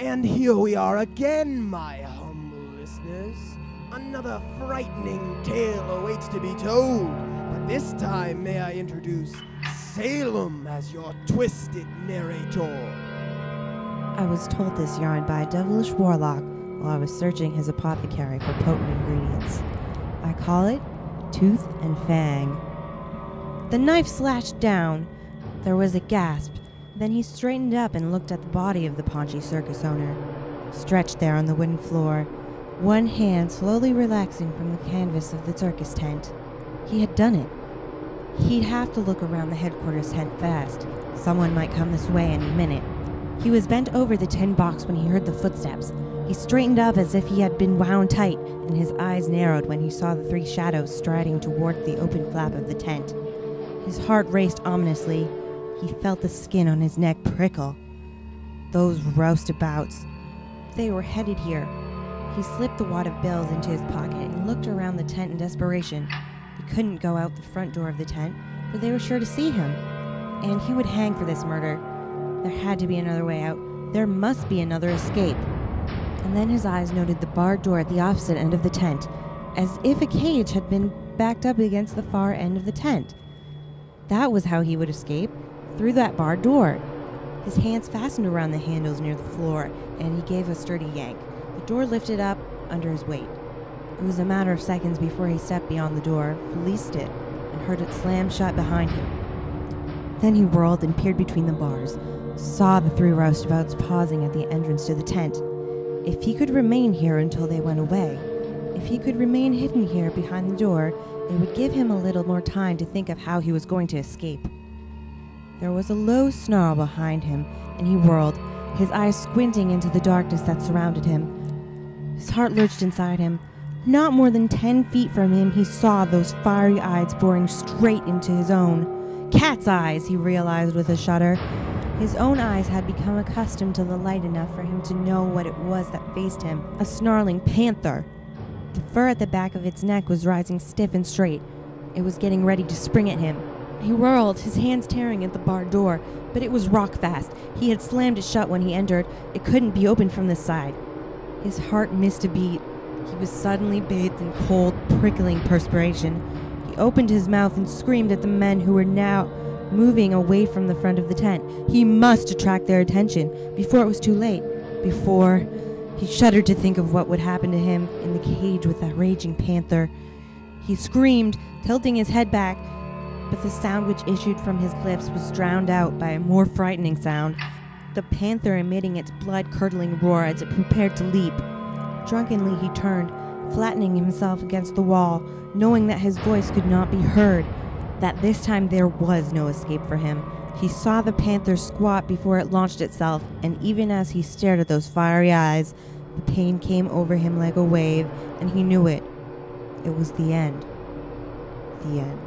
And here we are again, my humble listeners. Another frightening tale awaits to be told, but this time may I introduce Salem as your twisted narrator. I was told this yarn by a devilish warlock while I was searching his apothecary for potent ingredients. I call it Tooth and Fang. The knife slashed down. There was a gasp. Then he straightened up and looked at the body of the paunchy circus owner, stretched there on the wooden floor, one hand slowly relaxing from the canvas of the circus tent. He had done it. He'd have to look around the headquarters tent fast. Someone might come this way any minute. He was bent over the tin box when he heard the footsteps. He straightened up as if he had been wound tight, and his eyes narrowed when he saw the three shadows striding toward the open flap of the tent. His heart raced ominously. He felt the skin on his neck prickle. Those roustabouts. They were headed here. He slipped the wad of bills into his pocket and looked around the tent in desperation. He couldn't go out the front door of the tent, for they were sure to see him. And he would hang for this murder. There had to be another way out. There must be another escape. And then his eyes noted the barred door at the opposite end of the tent, as if a cage had been backed up against the far end of the tent. That was how he would escape, through that barred door. His hands fastened around the handles near the floor, and he gave a sturdy yank. The door lifted up under his weight. It was a matter of seconds before he stepped beyond the door, released it, and heard it slam shut behind him. Then he whirled and peered between the bars, saw the three roustabouts pausing at the entrance to the tent. If he could remain here until they went away, if he could remain hidden here behind the door, it would give him a little more time to think of how he was going to escape. There was a low snarl behind him, and he whirled, his eyes squinting into the darkness that surrounded him. His heart lurched inside him. Not more than 10 feet from him, he saw those fiery eyes boring straight into his own. Cat's eyes, he realized with a shudder. His own eyes had become accustomed to the light enough for him to know what it was that faced him. A snarling panther. The fur at the back of its neck was rising stiff and straight. It was getting ready to spring at him. He whirled, his hands tearing at the barred door, but it was rock fast. He had slammed it shut when he entered. It couldn't be opened from this side. His heart missed a beat. He was suddenly bathed in cold, prickling perspiration. He opened his mouth and screamed at the men who were now moving away from the front of the tent. He must attract their attention before it was too late. Before... He shuddered to think of what would happen to him in the cage with that raging panther. He screamed, tilting his head back, but the sound which issued from his lips was drowned out by a more frightening sound, the panther emitting its blood-curdling roar as it prepared to leap. Drunkenly he turned, flattening himself against the wall, knowing that his voice could not be heard, that this time there was no escape for him. He saw the panther squat before it launched itself, and even as he stared at those fiery eyes, the pain came over him like a wave, and he knew it. It was the end. The end.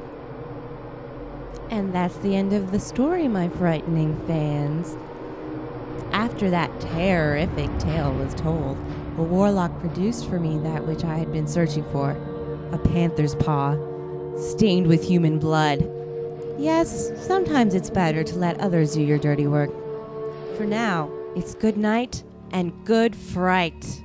And that's the end of the story, my frightening fans. After that terrific tale was told, the warlock produced for me that which I had been searching for, a panther's paw, stained with human blood. Yes, sometimes it's better to let others do your dirty work. For now, it's good night and good fright.